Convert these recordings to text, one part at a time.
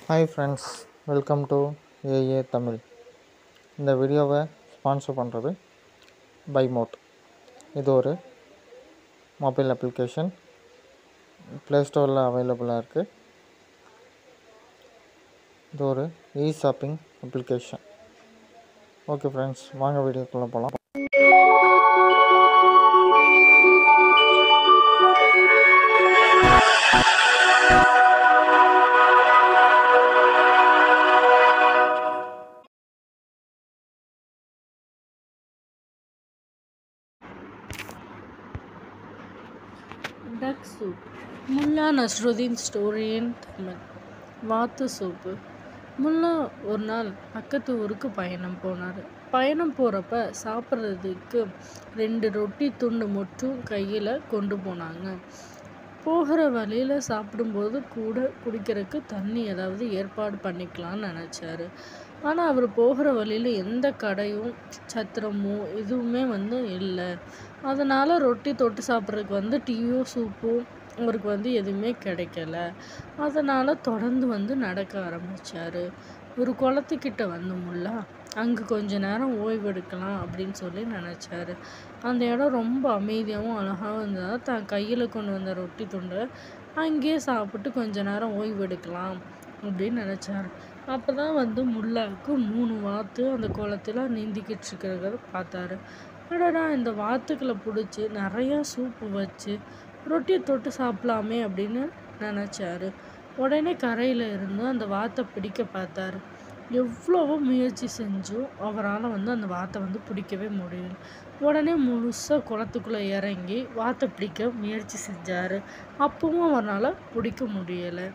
Hi friends, welcome to AA Tamil. இந்த வீடியோவை sponsor பண்ணுறது பைமோட். இது ஒரு மொபைல் அப்ளிகேஷன், ப்ளே ஸ்டோரில் அவைலபிளாக இருக்குது. இது ஒரு ஷாப்பிங் அப்ளிகேஷன். ஓகே ஃப்ரெண்ட்ஸ், வாங்க வீடியோக்குள்ளே போகலாம். Duck soup. Mulla Nasruddin story in Tamil. வாத்து சூப்பு. முல்லா ஒரு நாள் பக்கத்து ஊருக்கு பயணம் போனார். பயணம் போகிறப்ப சாப்பிட்றதுக்கு 2 ரொட்டி துண்டு மட்டும் கையில் கொண்டு போனாங்க. போகிற வழியில் சாப்பிடும்போது கூட குடிக்கிறதுக்கு தண்ணி ஏதாவது ஏற்பாடு பண்ணிக்கலான்னு நினச்சாரு. ஆனால் அவர் போகிற வழியில் எந்த கடையும் சத்திரமோ எதுவுமே இல்லை. அதனால் ரொட்டி தொட்டு சாப்பிட்றதுக்கு டீயோ சூப்போ அவருக்கு எதுவுமே கிடைக்கல. அதனால் தொடர்ந்து நடக்க ஆரம்பித்தார். ஒரு குளத்துக்கிட்ட முல்லா அங்கே கொஞ்ச நேரம் ஓய்வு எடுக்கலாம் அப்படின்னு சொல்லி நினச்சாரு. அந்த இடம் ரொம்ப அமைதியாகவும் அழகாகவும் இருந்ததால் தான் கையில் கொண்டு வந்த ரொட்டி துண்டை அங்கேயே சாப்பிட்டு கொஞ்ச நேரம் ஓய்வு எடுக்கலாம் அப்படின்னு நினச்சாரு. அப்போ தான் முல்லாவுக்கு 3 வாத்து அந்த குளத்தில் நீந்திக்கிட்டு இருக்கிறத பார்த்தாரு. அடடா, இந்த வாத்துக்களை பிடிச்சி நிறையா சூப்பு வச்சு ரொட்டியை தொட்டு சாப்பிடலாமே அப்படின்னு நினச்சாரு. உடனே கரையில் இருந்து அந்த வாத்தை பிடிக்க பார்த்தாரு. எவ்வளவோ முயற்சி செஞ்சும் அவரால் அந்த வாத்தை பிடிக்கவே முடியல. உடனே முழுசாக குளத்துக்குள்ளே இறங்கி வாத்தை பிடிக்க முயற்சி செஞ்சார். அப்பவும் அவரால் பிடிக்க முடியலை.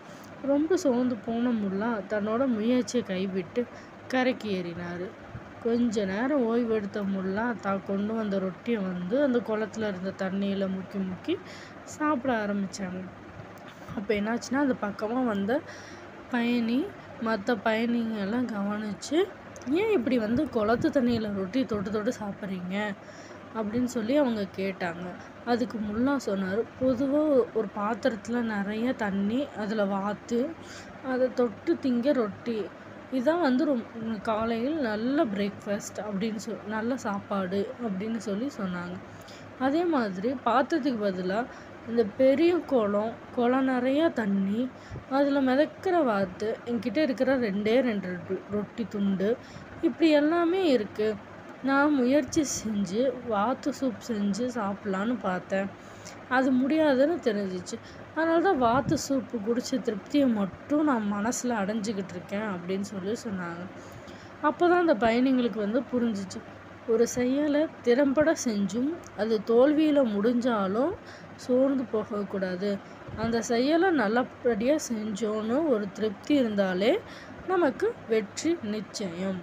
ரொம்ப சோர்ந்து போன முல்லா தன்னோட முயற்சியை கைவிட்டு கரைக்கு ஏறினார். கொஞ்ச நேரம் ஓய்வெடுத்த முல்லா தான் கொண்டு வந்த ரொட்டியை அந்த குளத்துல இருந்த தண்ணியில் முக்கி முக்கி சாப்பிட ஆரம்பித்தாங்க. அப்போ என்னாச்சுன்னா, அந்த பக்கமாக வந்த மற்ற பயணிங்கெல்லாம் கவனித்து, ஏன் இப்படி குளத்து தண்ணியில் ரொட்டி தொட்டு தொட்டு சாப்பிட்றீங்க அப்படின்னு சொல்லி அவங்க கேட்டாங்க. அதுக்கு முல்லா சொன்னார், பொதுவாக ஒரு பாத்திரத்தில் நிறைய தண்ணி, அதில் வாத்து, அதை தொட்டு திங்க ரொட்டி, இதுதான் காலையில் நல்ல பிரேக்ஃபாஸ்ட் அப்படின்னு நல்ல சாப்பாடு அப்படின்னு சொன்னாங்க. அதே மாதிரி பாத்திரத்துக்கு பதிலாக இந்த பெரிய குளம் நிறையா தண்ணி, அதில் மிதக்கிற வாத்து, என்கிட்ட இருக்கிற 2 ரொட்டி துண்டு, இப்படி எல்லாமே இருக்குது. நான் முயற்சி செஞ்சு வாத்து சூப் செஞ்சு சாப்பிட்லான்னு பார்த்தேன். அது முடியாதுன்னு தெரிஞ்சிச்சு. அதனால தான் வாத்து சூப்பு குடித்த திருப்தியை மட்டும் நான் மனசில் அடைஞ்சிக்கிட்டு இருக்கேன் அப்படின்னு சொன்னாங்க. அப்போ தான் அந்த பயணிங்களுக்கு புரிஞ்சிச்சு. ஒரு செயலை திறம்பட செஞ்சும் அது தோல்வியில் முடிஞ்சாலும் சோர்ந்து போகக்கூடாது. அந்த செயலை நல்லபடியாக செஞ்சோன்னு ஒரு திருப்தி இருந்தாலே நமக்கு வெற்றி நிச்சயம்.